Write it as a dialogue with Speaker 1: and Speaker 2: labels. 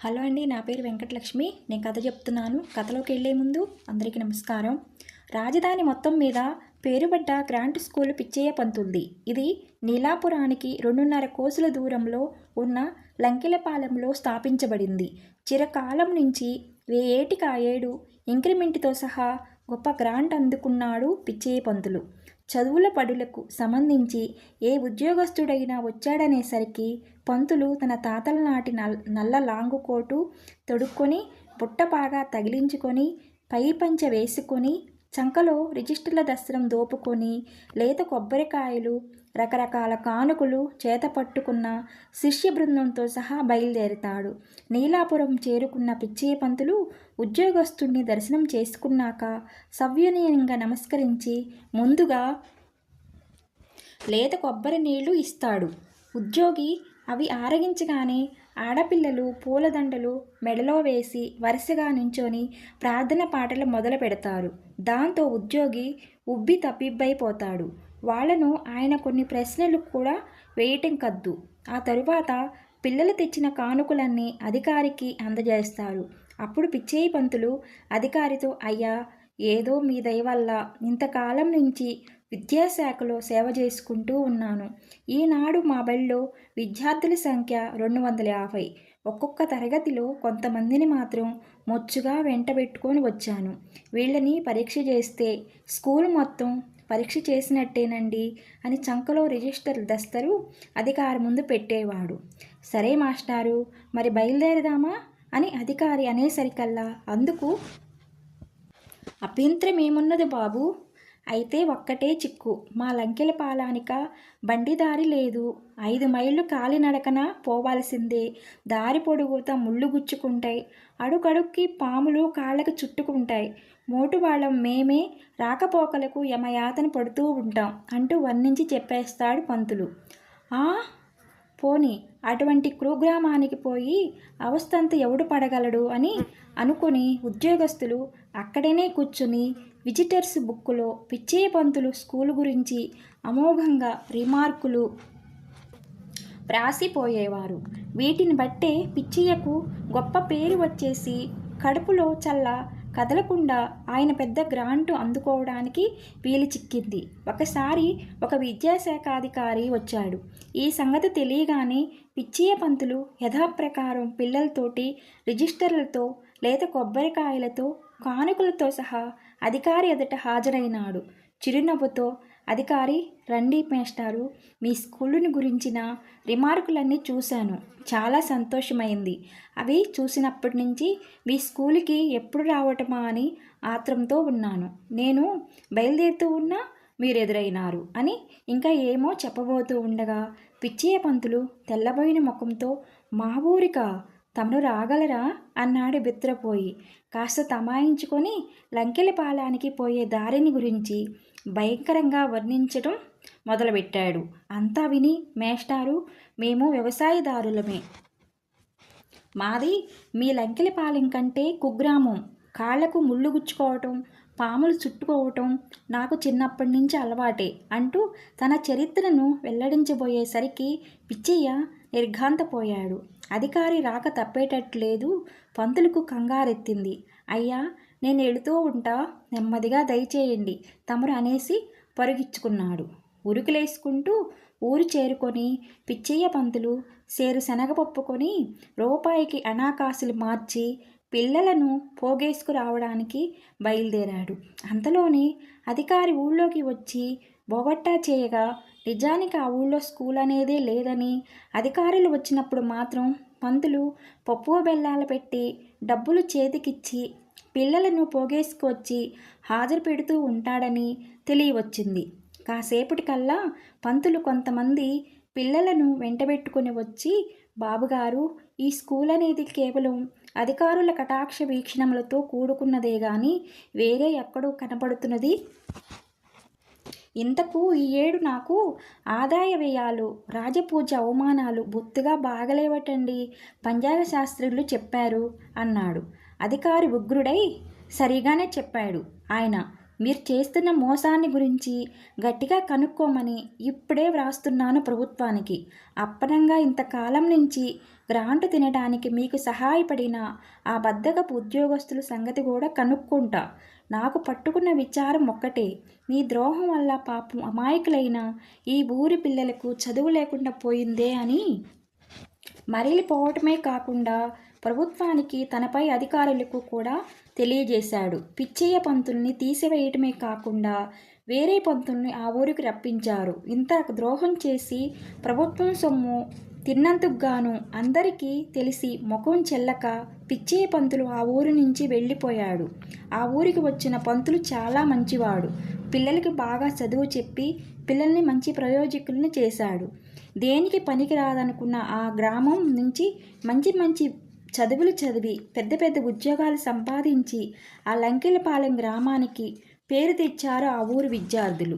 Speaker 1: Hello అండి, నా పేరు వెంకటలక్ష్మి. నేను కథ చెప్తున్నాను. కథలోకి వెళ్ళే ముందు అందరికీ నమస్కారం. రాజధాని మొత్తం మీద పేరుపడ్డ గ్రాంట్ స్కూల్ పిచ్చయ్య పంతుల్ది. ఇది నీలాపురానికి 2.5 కోసుల దూరంలో ఉన్న లంకెలపాలెంలో స్థాపించబడింది. చిరకాలం నుంచి ఏటికి ఏడు ఇంక్రిమెంట్తో సహా గొప్ప గ్రాంట్ అందుకున్నాడు పిచ్చయ్య పంతులు. చదువుల పడులకు సంబంధించి ఏ ఉద్యోగస్తుడైనా వచ్చాడనేసరికి పంతులు తన తాతల నాటి నల్ల లాంగు కోటు తొడుక్కొని బుట్టపాగా తగిలించుకొని పై పంచె వేసుకొని చంకలో రిజిస్టర్ల దస్త్రం దోపుకొని లేత కొబ్బరికాయలు రకరకాల కానుకలు చేత పట్టుకున్న శిష్య బృందంతో సహా బయలుదేరుతాడు. నీలాపురం చేరుకున్న పిచ్చయ్య పంతులు ఉద్యోగస్తుడిని దర్శనం చేసుకున్నాక సవ్యనీయంగా నమస్కరించి ముందుగా లేత కొబ్బరి నీళ్లు ఇస్తాడు. ఉద్యోగి అవి ఆరగించగానే ఆడపిల్లలు పూలదండలు మెడలో వేసి వరుసగా నించొని ప్రార్థన పాటలు మొదలు పెడతారు. దాంతో ఉద్యోగి ఉబ్బి తప్పిబ్బైపోతాడు. వాళ్లను ఆయన కొన్ని ప్రశ్నలు కూడా వేయటం కద్దు. ఆ తరువాత పిల్లలు తెచ్చిన కానుకలన్నీ అధికారికి అందజేస్తారు. అప్పుడు పిచ్చయ్య పంతులు అధికారితో, అయ్యా, ఏదో మీ దయ వల్ల ఇంతకాలం నుంచి విద్యాశాఖలో సేవ చేసుకుంటూ ఉన్నాను. ఈనాడు మా బడిలో విద్యార్థుల సంఖ్య 250. ఒక్కొక్క తరగతిలో కొంతమందిని మాత్రం మొచ్చుగా వెంటబెట్టుకొని వచ్చాను. వీళ్ళని పరీక్ష చేస్తే స్కూల్ మొత్తం పరీక్ష చేసినట్టేనండి అని చంకలో రిజిస్టర్ దస్తరు అధికారి ముందు పెట్టేవాడు. సరే మాస్టారు, మరి బయలుదేరదామా అని అధికారి అనేసరికల్లా అందుకు అభ్యంతరం ఏమున్నది బాబు, అయితే ఒక్కటే చిక్కు, మా లంకెలపాలానిక బండిదారి లేదు. 5 మైళ్ళు కాలినడకన పోవాల్సిందే. దారి పొడుగుతా ముళ్ళు గుచ్చుకుంటాయి. అడుగడుక్కి పాములు కాళ్ళకి చుట్టుకుంటాయి. మోటువాళ్ళం మేమే రాకపోకలకు యమయాతన పడుతూ ఉంటాం అంటూ వర్ణించి చెప్పేస్తాడు పంతులు. పోని అటువంటి కుగ్రామానికి పోయి అవస్థంతా ఎవడు పడగలడు అని అనుకుని ఉద్యోగస్తులు అక్కడనే కూర్చుని విజిటర్స్ బుక్కులో పిచ్చయ్య పంతులు స్కూలు గురించి అమోఘంగా రిమార్కులు వ్రాసిపోయేవారు. వీటిని బట్టే పిచ్చయ్యకు గొప్ప పేరు వచ్చేసి కడుపులో చల్ల కదలకుండా ఆయన పెద్ద గ్రాంటు అందుకోవడానికి వీలు చిక్కింది. ఒకసారి ఒక విద్యాశాఖాధికారి వచ్చాడు. ఈ సంగతి తెలియగానే పిచ్చయ్య పంతులు యథాప్రకారం పిల్లలతోటి రిజిస్టర్లతో లేత కొబ్బరికాయలతో కానుకలతో సహా అధికారి ఎదుట హాజరైనాడు. చిరునవ్వుతో, అధికారి, రండి మేస్టారు, మీ స్కూలుని గురించిన రిమార్కులన్నీ చూశాను. చాలా సంతోషమైంది. అవి చూసినప్పటి నుంచి మీ స్కూల్కి ఎప్పుడు రావటమా అని ఆత్రంతో ఉన్నాను. నేను బయలుదేరుతూ ఉన్నా మీరు ఎదురైనారు అని ఇంకా ఏమో చెప్పబోతూ ఉండగా పిచ్చయ్య పంతులు తెల్లబోయిన ముఖంతో, మా ఊరికా తమను రాగలరా అన్నాడు బిత్రపోయి. కాస్త తమాయించుకొని లంకెలపాలానికి పోయే దారిని గురించి భయంకరంగా వర్ణించటం మొదలుపెట్టాడు. అంతా విని, మేస్టారు, మేము వ్యవసాయదారులమే. మాది మీ లంకెలపాలెం కంటే కుగ్రామం. కాళ్లకు ముళ్ళు గుచ్చుకోవటం, పాములు చుట్టుకోవటం నాకు చిన్నప్పటి నుంచి అలవాటే అంటూ తన చరిత్రను వెల్లడించబోయేసరికి పిచ్చయ్య నిర్ఘాంతపోయాడు. అధికారి రాక తప్పేటట్లేదు. పంతులకు కంగారెత్తింది. అయ్యా, నేను వెళుతూ ఉంటా, నెమ్మదిగా దయచేయండి తమరు అనేసి పరుగిచ్చుకున్నాడు. ఉరుకులేసుకుంటూ ఊరు చేరుకొని పిచ్చయ్య పంతులు సేరు శనగపప్పుకొని రూపాయికి అనాకాసులు మార్చి పిల్లలను పోగేసుకు రావడానికి బయలుదేరాడు. అంతలోనే అధికారి ఊళ్ళోకి వచ్చి బోగట్టా చేయగా నిజానికి ఆ ఊళ్ళో స్కూల్ అనేదే లేదని, అధికారులు వచ్చినప్పుడు మాత్రం పంతులు పప్పు బెల్లాలు పెట్టి డబ్బులు చేతికిచ్చి పిల్లలను పోగేసుకొచ్చి హాజరు పెడుతూ ఉంటాడని తెలియవచ్చింది. కాసేపటికల్లా పంతులు కొంతమంది పిల్లలను వెంటబెట్టుకుని వచ్చి, బాబుగారు, ఈ స్కూల్ అనేది కేవలం అధికారుల కటాక్ష వీక్షణములతో కూడుకున్నదే గాని వేరే ఎక్కడో కనపడుతున్నది. ఇంతకు ఈ ఏడు నాకు ఆదాయ వ్యయాలు, రాజపూజ అవమానాలు బొత్తుగా బాగలేవటండి, పంచాంగ శాస్త్రులు చెప్పారు అన్నాడు. అధికారి ఉగ్రుడై, సరిగానే చెప్పాడు ఆయన. మీరు చేస్తున్న మోసాన్ని గురించి గట్టిగా కనుక్కోమని ఇప్పుడే వ్రాస్తున్నాను ప్రభుత్వానికి. అప్పనంగా ఇంతకాలం నుంచి గ్రాంట్ తినడానికి మీకు సహాయపడిన ఆ బద్ధకపు ఉద్యోగస్తుల సంగతి కూడా కనుక్కుంటా. నాకు పట్టుకున్న విచారం ఒక్కటే, మీ ద్రోహం వల్ల పాపం అమాయకులైన ఈ ఊరి పిల్లలకు చదువు లేకుండా పోయిందే అని మరలిపోవటమే కాకుండా ప్రభుత్వానికి, తనపై అధికారులకు కూడా తెలియజేశాడు. పిచ్చయ్య పంతుల్ని తీసివేయటమే కాకుండా వేరే పంతుల్ని ఆ ఊరికి రప్పించారు. ఇంత ద్రోహం చేసి ప్రభుత్వం సొమ్ము తిన్నందుకు గాను అందరికీ తెలిసి ముఖం చెల్లక పిచ్చయ్య పంతులు ఆ ఊరి నుంచి వెళ్ళిపోయాడు. ఆ ఊరికి వచ్చిన పంతులు చాలా మంచివాడు. పిల్లలకి బాగా చదువు చెప్పి పిల్లల్ని మంచి ప్రయోజకుల్ని చేశాడు. దేనికి పనికిరాదనుకున్న ఆ గ్రామం నుంచి మంచి మంచి చదువులు చదివి పెద్ద పెద్ద ఉద్యోగాలు సంపాదించి ఆ లంకెలపాలెం గ్రామానికి పేరు తెచ్చారు ఆ ఊరు విద్యార్థులు.